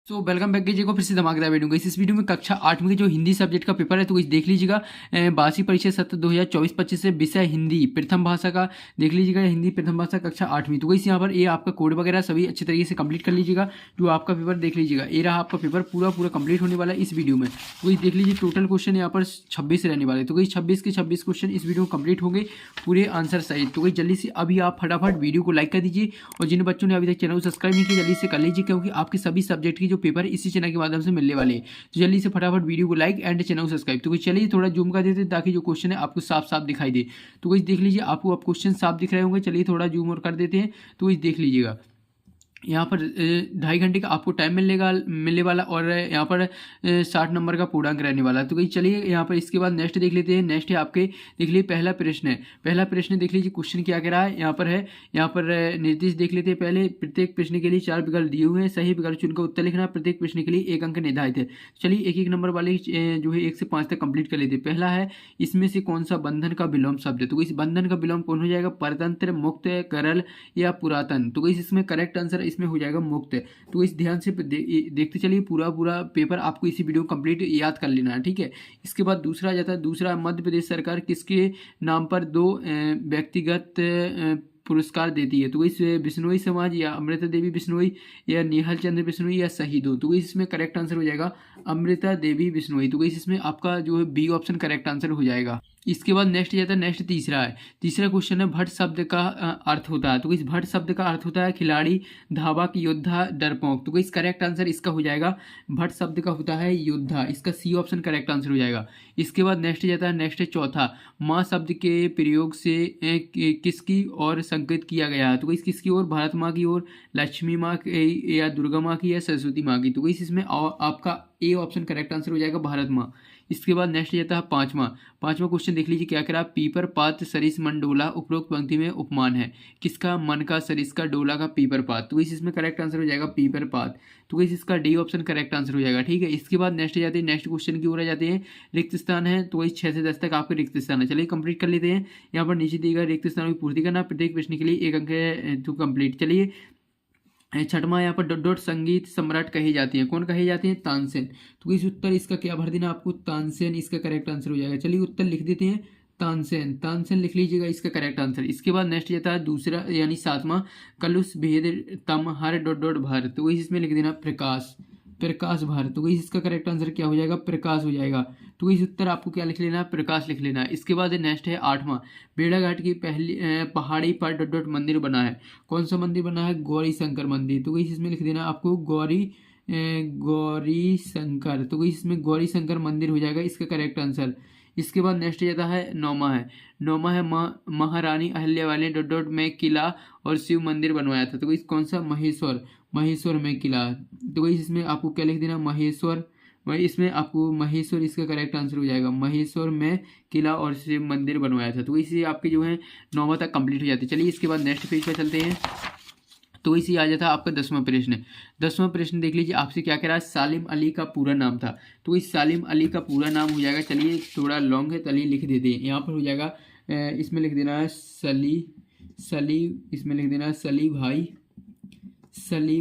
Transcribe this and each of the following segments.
Welcome back कीजिएगा फिर से धमाकेदार वीडियो को। इस वीडियो में कक्षा 8 के जो हिंदी सब्जेक्ट का पेपर है तो इस देख लीजिएगा। वार्षिक परीक्षा सत्र 2024-25 से विषय हिंदी प्रथम भाषा का देख लीजिएगा। हिंदी प्रथम भाषा कक्षा 8वीं। तो इस यहाँ पर ये आपका कोड वगैरह सभी अच्छे तरीके से कंप्लीट कर लीजिएगा। जो आपका पेपर देख लीजिएगा, ये रहा आपका पेपर पूरा कंप्लीट होने वाला है इस वीडियो में। तो इस देख लीजिए टोटल क्वेश्चन यहाँ पर 26 रहने वाले। तो 26 के 26 क्वेश्चन इस वीडियो में कंप्लीट होंगे, पूरे आंसर सहित। तो जल्दी से अभी आप फटाफट वीडियो को लाइक कर दीजिए और जिन बच्चों ने अभी तक चैनल को सब्सक्राइब नहीं किया जल्दी से कर लीजिए, क्योंकि आपके सभी सब्जेक्ट की जो पेपर है इसी चैनल के माध्यम से मिलने वाले हैं। तो जल्दी से फटाफट वीडियो को लाइक एंड चैनल को सब्सक्राइब। तो चलिए थोड़ा जूम कर देते हैं ताकि जो क्वेश्चन है आपको साफ साफ दिखाई दे। तो कुछ देख लीजिए, आपको अब क्वेश्चन साफ दिख रहे होंगे। चलिए थोड़ा जूम और कर देते हैं। तो कुछ देख लीजिएगा, यहाँ पर 2.5 घंटे का आपको टाइम मिलने वाला और यहाँ पर 60 नंबर का पूर्णांक रहने वाला। तो चलिए यहाँ पर इसके बाद नेक्स्ट देख लेते हैं। नेक्स्ट है आपके देख लीजिए पहला प्रश्न है। पहला प्रश्न देख लीजिए क्वेश्चन क्या कह रहा है। यहाँ पर है, यहाँ पर निर्देश देख लेते हैं। पहले प्रत्येक प्रश्न के लिए 4 विकल्प दिए हुए हैं, सही विकल्प चुनकर उत्तर लिखना। प्रत्येक प्रश्न के लिए 1 अंक निर्धारित है। चलिए एक एक नंबर वाले जो है 1 से 5 तक कंप्लीट कर लेते हैं। पहला है, इसमें से कौन सा बंधन का विलोम शब्द है। तो इस बंधन का विलोम कौन हो जाएगा, परतंत्र, मुक्त, करल या पुरातन। तो इसमें करेक्ट आंसर इसमें हो जाएगा मुक्त। तो इस ध्यान से देखते चलिए, पूरा पेपर आपको इसी वीडियो कंप्लीट याद कर लेना है, ठीक है। इसके बाद दूसरा आ जाता है। दूसरा, मध्य प्रदेश सरकार किसके नाम पर 2 व्यक्तिगत पुरस्कार देती है। तो इस बिश्नोई समाज या अमृता देवी बिश्नोई या निहाल चंद्र बिश्नोई या शहीदों। तो इसमें करेक्ट आंसर हो जाएगा अमृता देवी बिश्नोई। तो इसमें आपका जो है बी ऑप्शन करेक्ट आंसर हो जाएगा। इसके बाद नेक्स्ट जाता है। नेक्स्ट तीसरा है। तीसरा क्वेश्चन है, भट्ट शब्द का अर्थ होता है। तो इस भट्ट शब्द का अर्थ होता है खिलाड़ी, धावक, योद्धा, डरपोक। तो इस करेक्ट आंसर इसका हो जाएगा, भट्ट शब्द का होता है योद्धा। इसका सी ऑप्शन करेक्ट आंसर हो जाएगा। इसके बाद नेक्स्ट जाता है। नेक्स्ट चौथा, माँ शब्द के प्रयोग से किसकी ओर संकेत किया गया है। तो इस किसकी ओर, भारत माँ की ओर, लक्ष्मी माँ की या दुर्गा माँ की या सरस्वती माँ की। तो इसमें आपका ए ऑप्शन करेक्ट आंसर हो जाएगा, भारत माँ। इसके बाद नेक्स्ट जाता है पांचवा क्वेश्चन देख लीजिए क्या करा। पीपर, पात, सरिस, मन, डोला उपरोक्त पंक्ति में उपमान है। किसका, मन का, सरिस का, डोला का, पीपर पात। तो इसमें करेक्ट आंसर हो जाएगा पीपर पात। तो इसका डी ऑप्शन करेक्ट आंसर हो जाएगा, ठीक है। इसके बाद नेक्स्ट जाते हैं, नेक्स्ट क्वेश्चन की ओर आ जाते हैं। रिक्त स्थान है, तो 6 से 10 तक आपके रिक्त स्थान है। चलिए कंप्लीट कर लेते हैं। यहाँ पर नीचे दिएगा रिक्त स्थानों की पूर्ति करना। प्रत्येक प्रश्न के लिए 1 अंक है टू कंप्लीट। चलिए छठवां, यहाँ पर डॉट डॉट संगीत सम्राट कही जाती है। कौन कही जाती है, तानसेन। तो इस उत्तर इसका क्या भर देना आपको, तानसेन इसका करेक्ट आंसर हो जाएगा। चलिए उत्तर लिख देते हैं, तानसेन। तानसेन लिख लीजिएगा इसका करेक्ट आंसर। इसके बाद नेक्स्ट जाता है दूसरा यानी 7वां, कलुष भेद तम हर डॉट डॉट भर। तो इसमें लिख देना प्रकाश, प्रकाश भर। तो इसका करेक्ट आंसर क्या हो जाएगा, प्रकाश हो जाएगा। तो इस उत्तर आपको क्या लिख लेना है, प्रकाश लिख लेना है। इसके बाद नेक्स्ट है 8वां, भेड़ाघाट की पहली पहाड़ी पर डॉट डॉट मंदिर बना है। कौन सा मंदिर बना है, गौरी शंकर मंदिर। तो इसमें लिख देना आपको गौरी शंकर। तो इसमें गौरी शंकर मंदिर हो जाएगा इसका करेक्ट आंसर। इसके बाद नेक्स्ट जाता है 9वां है महारानी अहिल्याबाई ने डॉट डॉट में किला और शिव मंदिर बनवाया था। तो इस कौन सा, महेश्वर में किला। तो इसमें आपको क्या लिख देना, महेश्वर। इसमें आपको महेश्वर इसका करेक्ट आंसर हो जाएगा। महेश्वर में किला और शिव मंदिर बनवाया था। तो इसी आपके जो है 9वां तक कंप्लीट हो जाती है। चलिए इसके बाद नेक्स्ट पेज पर चलते हैं। तो इसी आ जाता है आपका 10वां प्रश्न। 10वां प्रश्न देख लीजिए, आपसे क्या कह रहा है, सालिम अली का पूरा नाम था। तो इस सालिम अली का पूरा नाम हो जाएगा, चलिए थोड़ा लॉन्ग है, चलिए लिख देते हैं। यहाँ पर हो जाएगा, इसमें लिख देना है सली, इसमें लिख देना है सली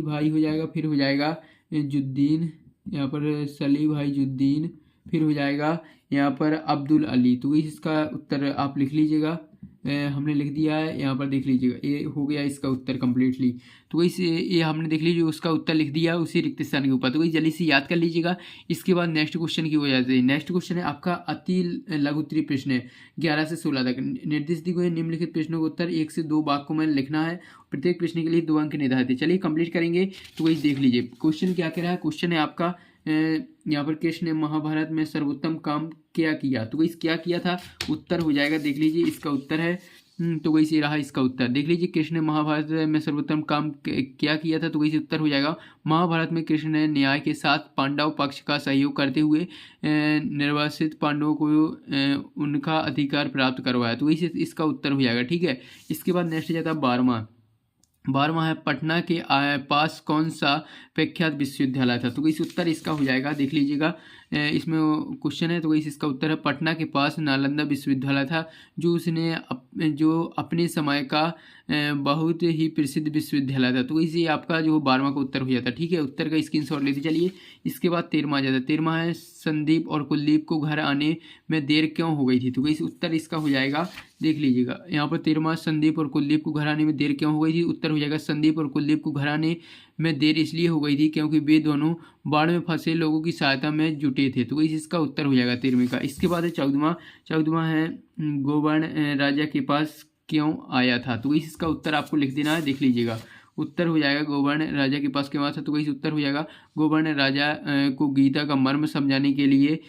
भाई हो जाएगा। फिर हो जाएगा जुद्दीन, यहाँ पर सली भाई जुद्दीन। फिर हो जाएगा यहाँ पर अब्दुल अली। तो इसका उत्तर आप लिख लीजिएगा। हमने लिख दिया है, यहाँ पर देख लीजिएगा, ये हो गया इसका उत्तर कम्प्लीटली। तो ये हमने देख लीजिए उसका उत्तर लिख दिया उसी रिक्त स्थान के ऊपर। तो जल्दी से याद कर लीजिएगा। इसके बाद नेक्स्ट क्वेश्चन की हो जाती है। नेक्स्ट क्वेश्चन है आपका अति लघु उत्तरीय प्रश्न है, 11 से 16 तक। निर्देश दी गई निम्नलिखित प्रश्नों का उत्तर 1 से 2 वाक्यों में लिखना है। प्रत्येक प्रश्न के लिए 2 अंक निर्धारित है। चलिए कंप्लीट करेंगे। तो वही देख लीजिए क्वेश्चन क्या कह रहा है। क्वेश्चन है आपका, यहाँ पर कृष्ण ने महाभारत में सर्वोत्तम काम क्या किया। तो इस क्या किया था, उत्तर हो जाएगा, देख लीजिए इसका उत्तर है। तो वही रहा इसका उत्तर, देख लीजिए कृष्ण ने महाभारत में सर्वोत्तम काम क्या किया था। तो वही उत्तर हो जाएगा, महाभारत में कृष्ण ने न्याय के साथ पांडव पक्ष का सहयोग करते हुए निर्वासित पांडवों को उनका अधिकार प्राप्त करवाया। तो वही इसका उत्तर हो जाएगा, ठीक है। इसके बाद नेक्स्ट जाता है 12वां। 12वां है पटना के पास कौन सा प्रख्यात विश्वविद्यालय था। तो इस उत्तर इसका हो जाएगा, देख लीजिएगा इसमें क्वेश्चन है। तो इसका उत्तर है पटना के पास नालंदा विश्वविद्यालय था, जो अपने समय का बहुत ही प्रसिद्ध विश्वविद्यालय था। तो इसी आपका जो 12वां का उत्तर हो जाता है। ठीक है, उत्तर का स्क्रीनशॉट लेते चलिए। इसके बाद 13वां आ जाता है। 13वां है संदीप और कुलदीप को घर आने में देर क्यों हो गई थी। तो इस उत्तर इसका हो जाएगा, देख लीजिएगा यहाँ पर 13वां संदीप और कुलदीप को घर आने में देर क्यों हो गई थी। उत्तर हो जाएगा संदीप और कुलदीप को घर आने में देर इसलिए हो गई थी क्योंकि वे दोनों बाढ़ में फंसे लोगों की सहायता में जुटे थे। तो इसका उत्तर हो जाएगा 13वें का। इसके बाद है 14वां है गोवर्ण राजा के पास क्यों आया था। तो इसका उत्तर आपको लिख देना है, देख लीजिएगा। उत्तर हो जाएगा गोवर्ण राजा के पास क्यों आया था। तो इस उत्तर हो जाएगा गोवर्ण राजा को गीता का मर्म समझाने के लिए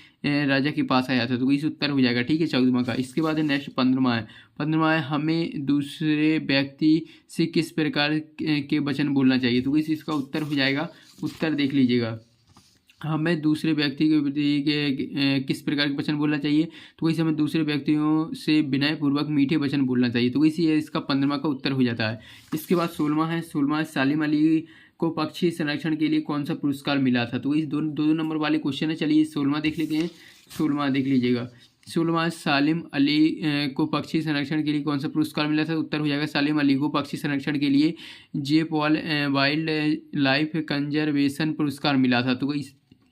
राजा के पास आया था। तो इस उत्तर हो जाएगा। ठीक है, 14वां का। इसके बाद है नेक्स्ट 15वां है हमें दूसरे व्यक्ति से किस प्रकार के वचन बोलना चाहिए। तो इसका उत्तर हो जाएगा, उत्तर देख लीजिएगा। हमें दूसरे व्यक्ति के प्रति किस प्रकार के वचन बोलना चाहिए। तो इसे हमें दूसरे व्यक्तियों से विनयपूर्वक मीठे वचन बोलना चाहिए। तो इसी इसका 15वां का उत्तर हो जाता है। इसके बाद 16वां है सालिम अली को पक्षी संरक्षण के लिए कौन सा पुरस्कार मिला था। तो इस दो नंबर वाले क्वेश्चन है। चलिए 16वां देख लेते हैं। 16वां देख लीजिएगा। 16वां सालिम अली को पक्षी संरक्षण के लिए कौन सा पुरस्कार मिला था। उत्तर हो जाएगा सालिम अली को पक्षी संरक्षण के लिए जे पॉल वाइल्ड लाइफ कंजर्वेशन पुरस्कार मिला था। तो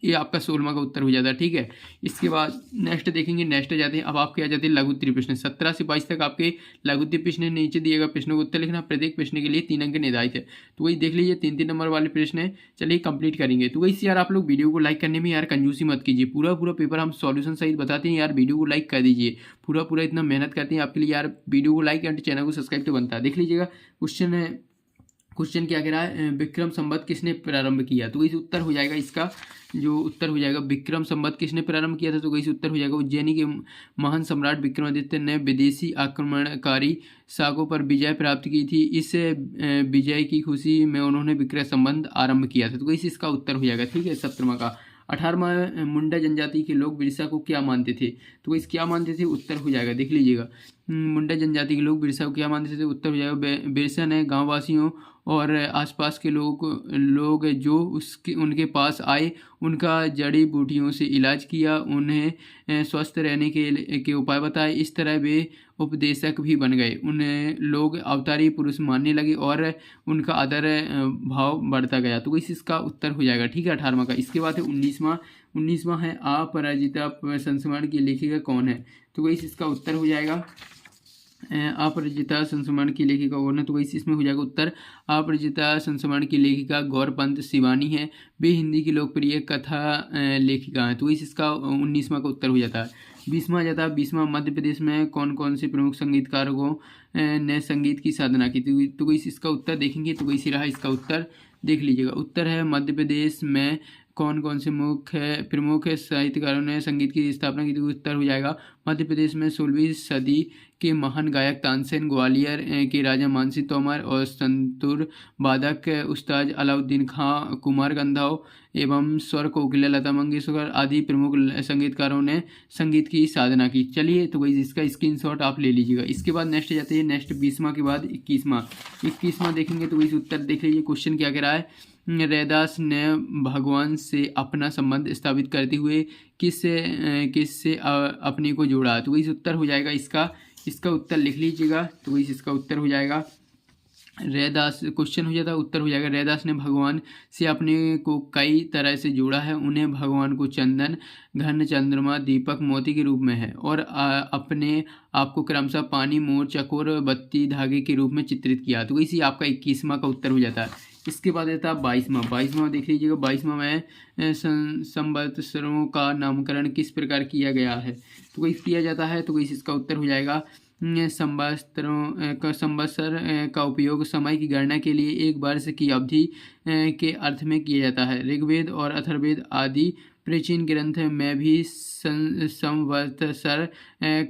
ये आपका 16वां का उत्तर हो जाता है। ठीक है, इसके बाद नेक्स्ट देखेंगे। नेक्स्ट जाते हैं, अब आपके आ जाते हैं लघु उत्तरीय प्रश्न। 17 से 22 तक आपके लघु उत्तरीय प्रश्न नीचे दिए गए प्रश्नों को उत्तर लिखना। प्रत्येक प्रश्न के लिए 3 अंक निर्धारित है। तो वही देख लीजिए 3-3 नंबर वाले प्रश्न है। चलिए कंप्लीट करेंगे। तो वही यार आप लोग वीडियो को लाइक करने में यार कंजूसी मत कीजिए। पूरा पेपर हम सॉल्यूशन सहित बताते हैं यार, वीडियो को लाइक कर दीजिए। पूरा इतना मेहनत करते हैं आपके लिए यार, वीडियो को लाइक एंड चैनल को सब्सक्राइब तो बनता है। देख लीजिएगा क्वेश्चन क्या कह रहा है, विक्रम संवत किसने प्रारंभ किया। तो इस उत्तर हो जाएगा, इसका जो उत्तर हो जाएगा विक्रम संवत किसने प्रारंभ किया था। तो इस उत्तर हो जाएगा उज्जैनी के महान सम्राट विक्रमादित्य ने विदेशी आक्रमणकारी शाकों पर विजय प्राप्त की थी। इस विजय की खुशी में उन्होंने विक्रय संबंध आरंभ किया था। तो इसका उत्तर हो जाएगा। ठीक है, 17वां का। 18वां मुंडा जनजाति के लोग बिरसा को क्या मानते थे। तो क्या मानते थे। उत्तर हो जाएगा, देख लीजिएगा। मुंडा जनजाति के लोग बिरसा को क्या मानते थे। उत्तर हो जाएगा बिरसा ने गाँव वासियों और आसपास के लोग जो उनके पास आए उनका जड़ी बूटियों से इलाज किया, उन्हें स्वस्थ रहने के उपाय बताए। इस तरह वे उपदेशक भी बन गए। उन्हें लोग अवतारी पुरुष मानने लगे और उनका आदर भाव बढ़ता गया। तो इसका उत्तर हो जाएगा। ठीक है, 18वां का। इसके बाद है 19वां है अपराजिता संस्मरण की लेखिका कौन है। तो इसका उत्तर हो जाएगा अपराजिता संस्मरण की लेखिका कौन है। तो इसमें हो जाएगा उत्तर अपराजिता संस्मरण की लेखिका गौरपंत शिवानी है। वे हिंदी की लोकप्रिय कथा लेखिका हैं। तो इसका 19वां का उत्तर हो जाता है। 20वां आ जाता है। 20वां मध्य प्रदेश में कौन कौन से प्रमुख संगीतकारों ने संगीत की साधना की थी। तो इसका उत्तर देखेंगे। तो इसी रहा इसका उत्तर, देख लीजिएगा। उत्तर है मध्य प्रदेश में कौन कौन से प्रमुख साहित्यकारों ने संगीत की स्थापना की थी। उत्तर हो जाएगा मध्य प्रदेश में 16वीं सदी के महान गायक तानसेन, ग्वालियर के राजा मानसिंह तोमर और संतूर वादक उस्ताद अलाउद्दीन खां, कुमार गंधर्व एवं स्वर कोकिला लता मंगेशकर आदि प्रमुख संगीतकारों ने संगीत की साधना की। चलिए तो भाई इसका स्क्रीनशॉट आप ले लीजिएगा। इसके बाद नेक्स्ट जाते हैं। नेक्स्ट 20वां के बाद 21वां देखेंगे। तो इस उत्तर देख लीजिए। क्वेश्चन क्या कह रहा है, रैदास ने भगवान से अपना संबंध स्थापित करते हुए किससे अपने को जोड़ा। तो इस उत्तर हो जाएगा इसका उत्तर लिख लीजिएगा। तो इसका उत्तर हो जाएगा रैदास। क्वेश्चन हो जाता है, उत्तर हो जाएगा रैदास ने भगवान से अपने को कई तरह से जोड़ा है। उन्हें भगवान को चंदन, घन, चंद्रमा, दीपक, मोती के रूप में है और अपने आपको क्रमशः पानी, मोर, चकोर, बत्ती, धागे के रूप में चित्रित किया। तो इसी आपका 21वां का उत्तर हो जाता है। इसके बाद रहता है 22वां देख लीजिएगा। 22वां में संवत्सरों का नामकरण किस प्रकार किया गया है। तो किया जाता है। तो इसका उत्तर हो जाएगा संवत्सर का उपयोग समय की गणना के लिए एक वर्ष की अवधि के अर्थ में किया जाता है। ऋग्वेद और अथर्ववेद आदि प्राचीन ग्रंथ में भी संवत्सर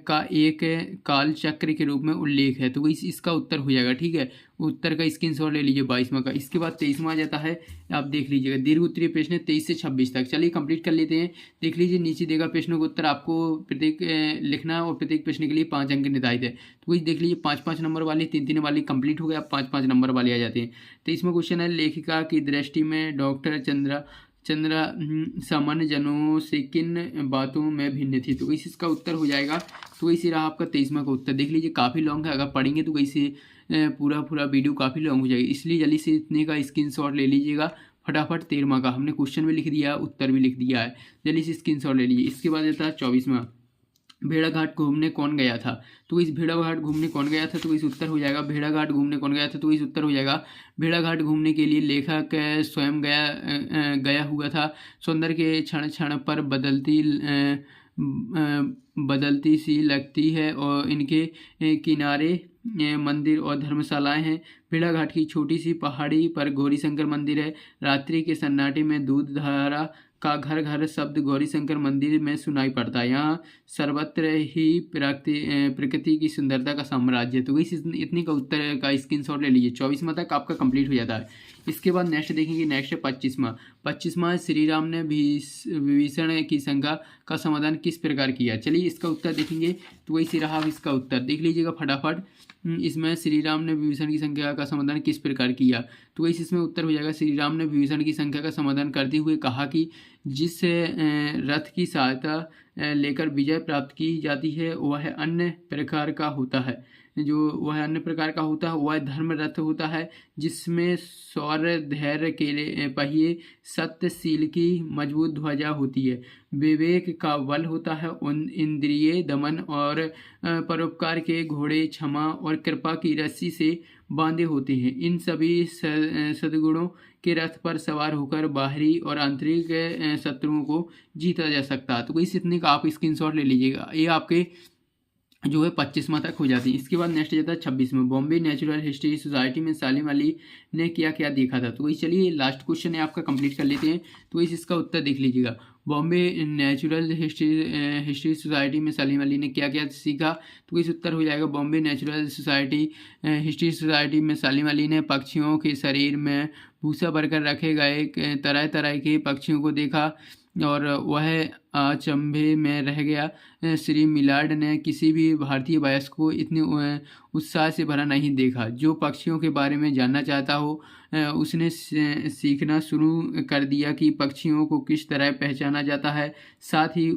का एक काल चक्र के रूप में उल्लेख है। तो इसका उत्तर हो जाएगा। ठीक है, उत्तर का स्क्रीनशॉट ले लीजिए 22वां का। इसके बाद 23वां आ जाता है, आप देख लीजिएगा दीर्घ उत्तरीय प्रश्न 23 से 26 तक। चलिए कंप्लीट कर लेते हैं। देख लीजिए नीचे देगा प्रश्नों का उत्तर, आपको प्रत्येक लिखना और प्रत्येक प्रश्न के लिए 5 अंक निर्धारित है। तो वही देख लीजिए 5-5 नंबर वाली, 3-3 वाली कंप्लीट हो गया, 5-5 नंबर वाले आ जाते हैं। 23वां क्वेश्चन है, लेखिका की दृष्टि में डॉक्टर चंद्रा सामान्य जनों से किन बातों में भिन्न थी। तो इसी इसका उत्तर हो जाएगा। तो इसी रहा आपका 23वां का उत्तर। देख लीजिए काफ़ी लॉन्ग है, अगर पढ़ेंगे तो इसे पूरा वीडियो काफ़ी लॉन्ग हो जाएगी, इसलिए जल्दी से इतने का स्क्रीनशॉट ले लीजिएगा फटाफट। 13वां का हमने क्वेश्चन भी लिख दिया, उत्तर भी लिख दिया है, जल्दी से स्क्रीनशॉट ले लीजिए। इसके बाद आता है 24वां, भेड़ाघाट घूमने कौन गया था। तो इस भेड़ाघाट घूमने कौन गया था, तो इस उत्तर हो जाएगा भेड़ाघाट घूमने कौन गया था। तो इस उत्तर हो जाएगा भेड़ाघाट घूमने के लिए लेखक स्वयं गया हुआ था। सौंदर्य के क्षण क्षण पर बदलती सी लगती है और इनके किनारे मंदिर और धर्मशालाएं हैं। भेड़ाघाट की छोटी सी पहाड़ी पर गौरीशंकर मंदिर है। रात्रि के सन्नाटे में दूध धारा का घर घर शब्द गौरीशंकर मंदिर में सुनाई पड़ता है। यहाँ सर्वत्र ही प्रकृति की सुंदरता का साम्राज्य। तो इस इतनी का उत्तर का स्क्रीनशॉट ले लीजिए। 24वां तक आपका कंप्लीट हो जाता है। इसके बाद नेक्स्ट देखेंगे, नेक्स्ट है 25वां श्री राम ने विभीषण की शंका का समाधान किस प्रकार किया। चलिए इसका उत्तर देखेंगे। तो वही रहा इसका उत्तर, देख लीजिएगा फटाफट। इसमें श्री राम ने विभीषण की संख्या का समाधान किस प्रकार किया। तो वही इसमें उत्तर हो जाएगा, श्री राम ने विभीषण की संख्या का समाधान करते हुए कहा कि जिस रथ की सहायता लेकर विजय प्राप्त की जाती है वह अन्य प्रकार का होता है। वह धर्म रथ होता है, जिसमें शौर्य धैर्य के पहिए सत्यशील की मजबूत ध्वजा होती है। विवेक का बल होता है, इंद्रिय दमन और परोपकार के घोड़े क्षमा और कृपा की रस्सी से बांधे होते हैं। इन सभी सद्गुणों के रथ पर सवार होकर बाहरी और आंतरिक शत्रुओं को जीता जा सकता है। तो इस इतने का आप स्क्रीनशॉट ले लीजिएगा। ये आपके जो है 25वां तक हो जाती है। इसके बाद नेक्स्ट जाता है 26वां, बॉम्बे नेचुरल हिस्ट्री सोसाइटी में सालिम अली ने क्या क्या देखा था। तो चलिए लास्ट क्वेश्चन है आपका, कंप्लीट कर लेते हैं। तो इसका उत्तर देख लीजिएगा, बॉम्बे नेचुरल हिस्ट्री सोसाइटी में सालिम अली ने क्या क्या सीखा। तो इस उत्तर हो जाएगा, बॉम्बे नेचुरल हिस्ट्री सोसाइटी में सालिम अली ने पक्षियों के शरीर में भूसा भरकर रखे गए तरह तरह के पक्षियों को देखा और वह अचंभे में रह गया। श्री मिलार्ड ने किसी भी भारतीय वयस्क को इतने उत्साह से भरा नहीं देखा। जो पक्षियों के बारे में जानना चाहता हो उसने सीखना शुरू कर दिया कि पक्षियों को किस तरह पहचाना जाता है। साथ ही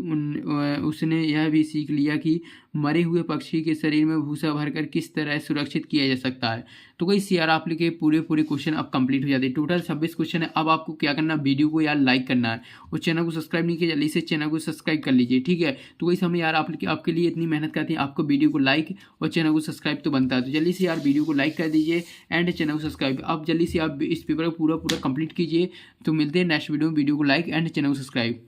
उसने यह भी सीख लिया कि मरे हुए पक्षी के शरीर में भूसा भरकर किस तरह सुरक्षित किया जा सकता है। तो कोई यार आप के पूरे क्वेश्चन अब कंप्लीट हो जाते हैं। टोटल 26 क्वेश्चन है। अब आपको क्या करना, वीडियो को यार लाइक करना है और चैनल को सब्सक्राइब नहीं किया, जल्दी से चैनल को सब्सक्राइब कर लीजिए, ठीक है। तो वही हम यार आपके लिए इतनी मेहनत करते हैं, आपको वीडियो को लाइक और चैनल को सब्सक्राइब तो बनता है। तो जल्दी से यार वीडियो को लाइक कर दीजिए एंड चैनल को सब्सक्राइब। आप जल्दी से आप इस पेपर को पूरा कंप्लीट कीजिए। तो मिलते हैं नेक्स्ट वीडियो में, वीडियो को लाइक एंड चैनल को सब्सक्राइब।